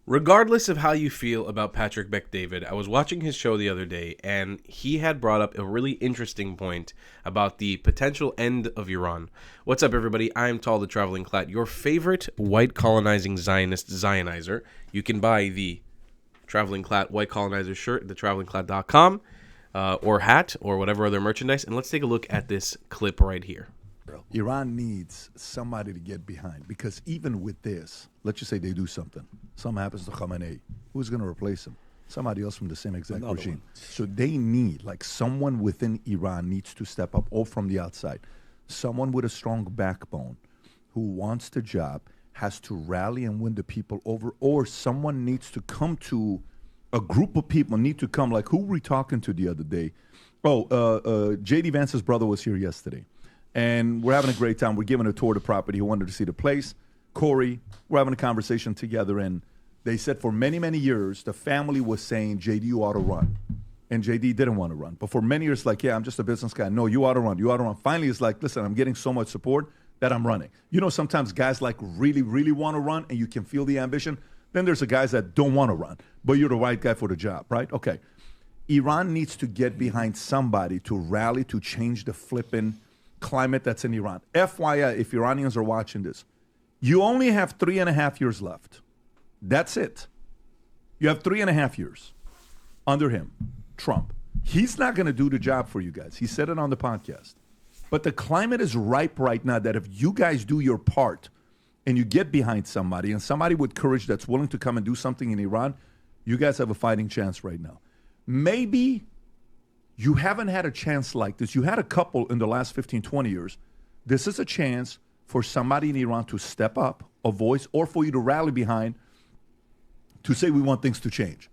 Regardless of how you feel about Patrick Bet-David, I was watching his show the other day, and he had brought up a really interesting point about the potential end of Iran. What's up, everybody? I'm Tall the Traveling Clat, your favorite white colonizing Zionist Zionizer. You can buy the Traveling Clat white colonizer shirt at thetravelingclat.com or hat or whatever other merchandise. And let's take a look at this clip right here. Iran needs somebody to get behind, because even with this, let's just say they do something. Something happens to Khamenei. Who's going to replace him? Somebody else from the same exact regime. So they need, like, someone within Iran needs to step up, or from the outside. Someone with a strong backbone who wants the job, has to rally and win the people over, or someone needs to come to, a group of people need to come, like who were we talking to the other day? J.D. Vance's brother was here yesterday. And we're having a great time. We're giving a tour of the property. He wanted to see the place. Corey, we're having a conversation together. And they said for many, many years, the family was saying, JD, you ought to run. And JD didn't want to run. But for many years, like, yeah, I'm just a business guy. No, you ought to run. You ought to run. Finally, it's like, listen, I'm getting so much support that I'm running. You know, sometimes guys like really, really want to run, and you can feel the ambition. Then there's the guys that don't want to run, but you're the right guy for the job, right? Okay. Iran needs to get behind somebody to rally to change the flipping climate that's in Iran. FYI, if Iranians are watching this, you only have 3.5 years left. That's it. You have 3.5 years under him, Trump. He's not going to do the job for you guys. He said it on the podcast. But the climate is ripe right now that if you guys do your part and you get behind somebody, and somebody with courage that's willing to come and do something in Iran, you guys have a fighting chance right now. Maybe you haven't had a chance like this. You had a couple in the last 15, 20 years. This is a chance for somebody in Iran to step up, a voice, or for you to rally behind to say we want things to change.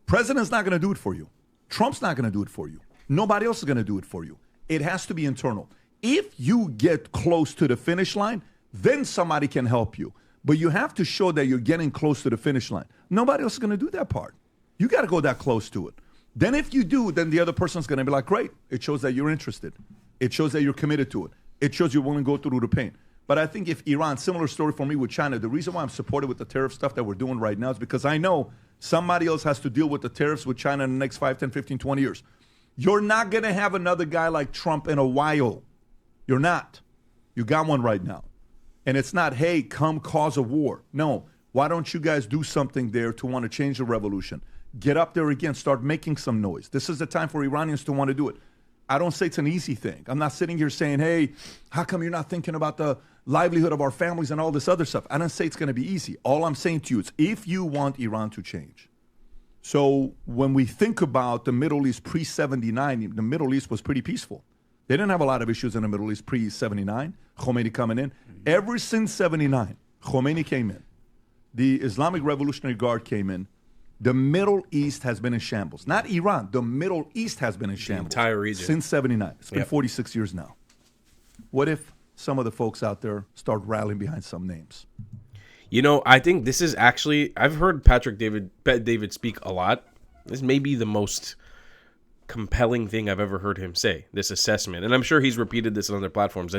President's not going to do it for you. Trump's not going to do it for you. Nobody else is going to do it for you. It has to be internal. If you get close to the finish line, then somebody can help you. But you have to show that you're getting close to the finish line. Nobody else is going to do that part. You got to go that close to it. Then if you do, then the other person's going to be like, great. It shows that you're interested. It shows that you're committed to it. It shows you're willing to go through the pain. But I think if Iran, similar story for me with China, the reason why I'm supported with the tariff stuff that we're doing right now is because I know somebody else has to deal with the tariffs with China in the next 5, 10, 15, 20 years. You're not going to have another guy like Trump in a while. You're not. You got one right now. And it's not, hey, come cause a war. No. Why don't you guys do something there to want to change the revolution? Get up there again, start making some noise. This is the time for Iranians to want to do it. I don't say it's an easy thing. I'm not sitting here saying, hey, how come you're not thinking about the livelihood of our families and all this other stuff? I don't say it's going to be easy. All I'm saying to you is if you want Iran to change. So when we think about the Middle East pre-79, the Middle East was pretty peaceful. They didn't have a lot of issues in the Middle East pre-79, Khomeini coming in. Ever since 79, Khomeini came in. The Islamic Revolutionary Guard came in. The Middle East has been in shambles. Not Iran. The Middle East has been in shambles. The entire region. Since 79. It's been 46 years now. What if some of the folks out there start rallying behind some names? You know, I think this is actually, I've heard Patrick Bet-David speak a lot. This may be the most compelling thing I've ever heard him say, this assessment. And I'm sure he's repeated this on other platforms.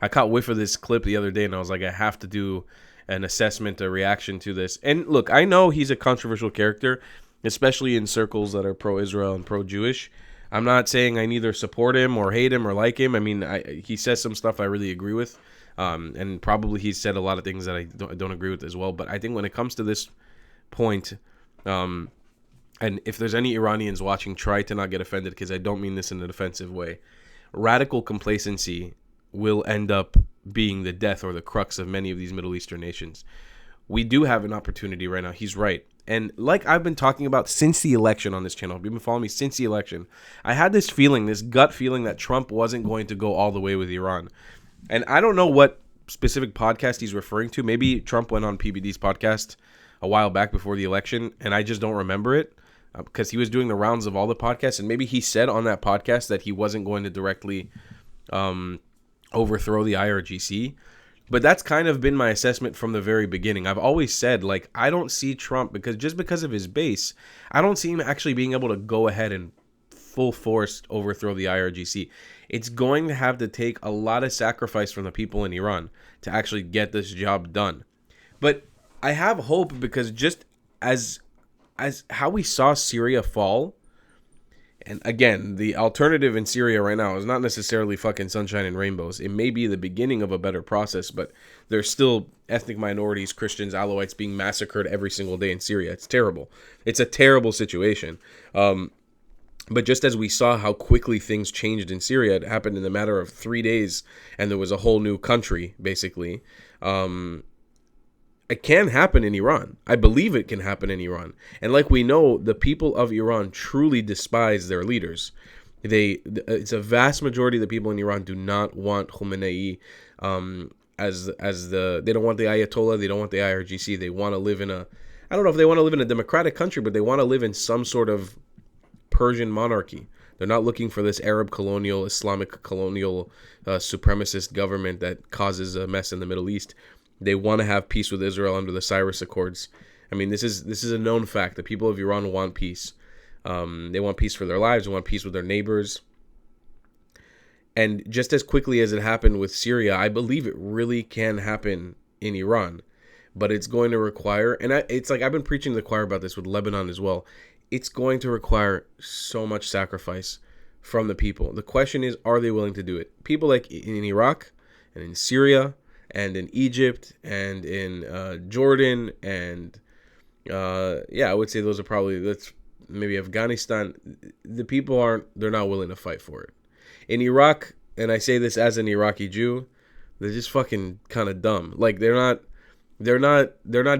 I caught whiff of this clip the other day, and I was like, I have to do an assessment, a reaction to this. And look, I know he's a controversial character, especially in circles that are pro-Israel and pro-Jewish. I'm not saying I neither support him or hate him or like him. I mean, he says some stuff I really agree with, and probably he's said a lot of things that I don't agree with as well. But I think when it comes to this point, and if there's any Iranians watching, try to not get offended, because I don't mean this in a defensive way. Radical complacency will end up being the death or the crux of many of these Middle Eastern nations. We do have an opportunity right now. He's right. And like I've been talking about since the election on this channel, if you've been following me since the election, I had this feeling, this gut feeling that Trump wasn't going to go all the way with Iran. And I don't know what specific podcast he's referring to. Maybe Trump went on PBD's podcast a while back before the election, and I just don't remember it because he was doing the rounds of all the podcasts. And maybe he said on that podcast that he wasn't going to directly overthrow the IRGC. But that's kind of been my assessment from the very beginning. I've always said, like, I don't see Trump, because of his base, I don't see him actually being able to go ahead and full force overthrow the IRGC. It's going to have to take a lot of sacrifice from the people in Iran to actually get this job done. But I have hope because just as how we saw Syria fall, and again, the alternative in Syria right now is not necessarily fucking sunshine and rainbows. It may be the beginning of a better process, but there's still ethnic minorities, Christians, Alawites being massacred every single day in Syria. It's terrible. It's a terrible situation. But just as we saw how quickly things changed in Syria, it happened in the matter of 3 days, and there was a whole new country, basically. It can happen in Iran. I believe it can happen in Iran. And like we know, the people of Iran truly despise their leaders. It's a vast majority of the people in Iran do not want Khamenei they don't want the Ayatollah, they don't want the IRGC. They want to live in I don't know if they want to live in a democratic country, but they want to live in some sort of Persian monarchy. They're not looking for this Arab colonial, Islamic colonial supremacist government that causes a mess in the Middle East. They want to have peace with Israel under the Cyrus Accords. I mean, this is a known fact. The people of Iran want peace. They want peace for their lives. They want peace with their neighbors. And just as quickly as it happened with Syria, I believe it really can happen in Iran. But it's going to require, and it's like I've been preaching to the choir about this with Lebanon as well. It's going to require so much sacrifice from the people. The question is, are they willing to do it? People like in Iraq and in Syria and in Egypt and in Jordan and I would say those are that's maybe Afghanistan. The people they're not willing to fight for it. In Iraq, and I say this as an Iraqi Jew, they're just fucking kind of dumb. Like they're not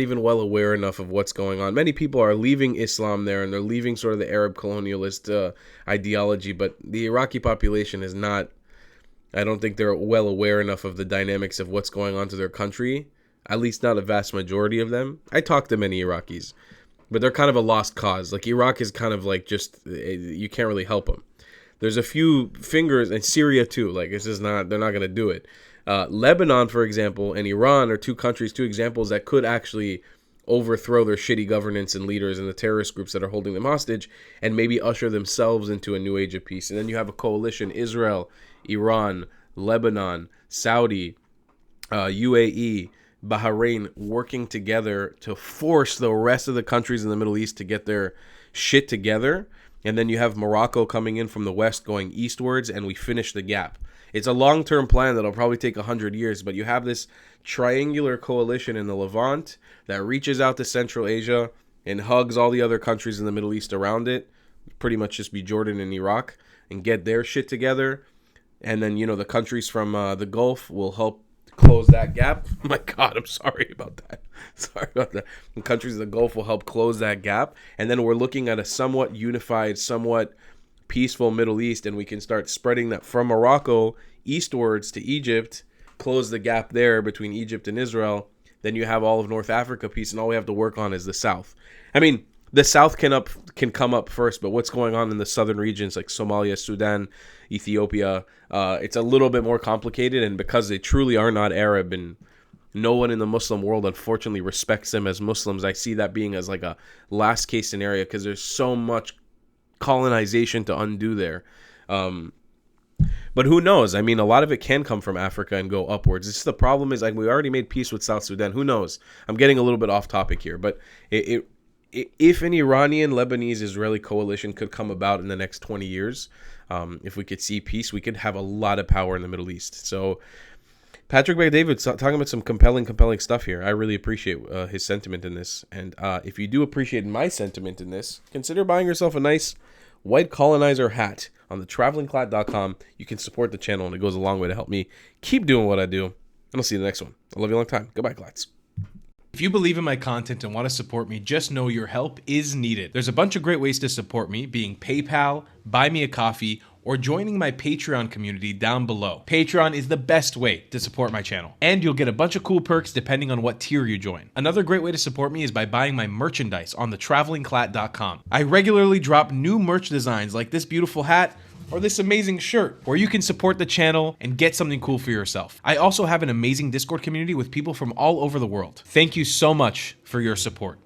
even well aware enough of what's going on. Many people are leaving Islam there, and they're leaving sort of the Arab colonialist ideology, but the Iraqi population is not. I don't think they're well aware enough of the dynamics of what's going on to their country, at least not a vast majority of them. I talk to many Iraqis, but they're kind of a lost cause. Like Iraq is kind of like you can't really help them. There's a few fingers, and Syria too. Like they're not going to do it. Lebanon, for example, and Iran are two examples that could actually overthrow their shitty governance and leaders and the terrorist groups that are holding them hostage and maybe usher themselves into a new age of peace. And then you have a coalition, Israel, Iran, Lebanon, Saudi, UAE, Bahrain, working together to force the rest of the countries in the Middle East to get their shit together. And then you have Morocco coming in from the west going eastwards, and we finish the gap. It's a long-term plan that'll probably take 100 years, but you have this triangular coalition in the Levant that reaches out to Central Asia and hugs all the other countries in the Middle East around it, pretty much just be Jordan and Iraq, and get their shit together. And then, the countries from the Gulf will help close that gap. Oh my God, I'm sorry about that. The countries of the Gulf will help close that gap. And then we're looking at a somewhat unified, somewhat peaceful Middle East, and we can start spreading that from Morocco eastwards to Egypt, close the gap there between Egypt and Israel. Then you have all of North Africa peace, and all we have to work on is the South. I mean, the South can come up first, but what's going on in the southern regions like Somalia, Sudan, Ethiopia, it's a little bit more complicated, and because they truly are not Arab and no one in the Muslim world unfortunately respects them as Muslims, I see that being as like a last case scenario because there's so much colonization to undo there. But who knows? I mean, a lot of it can come from Africa and go upwards. It's the problem is like we already made peace with South Sudan. Who knows? I'm getting a little bit off topic here, but if an Iranian, Lebanese, Israeli coalition could come about in the next 20 years, if we could see peace, we could have a lot of power in the Middle East. So Patrick David's talking about some compelling stuff here. I really appreciate his sentiment in this. And if you do appreciate my sentiment in this, consider buying yourself a nice white colonizer hat on thetravelingclat.com. You can support the channel, and it goes a long way to help me keep doing what I do. And I'll see you in the next one. I love you a long time. Goodbye, Clats. If you believe in my content and want to support me, just know your help is needed. There's a bunch of great ways to support me, being PayPal, Buy Me a Coffee, or joining my Patreon community down below. Patreon is the best way to support my channel, and you'll get a bunch of cool perks depending on what tier you join. Another great way to support me is by buying my merchandise on thetravelingclat.com. I regularly drop new merch designs like this beautiful hat, or this amazing shirt, where you can support the channel and get something cool for yourself. I also have an amazing Discord community with people from all over the world. Thank you so much for your support.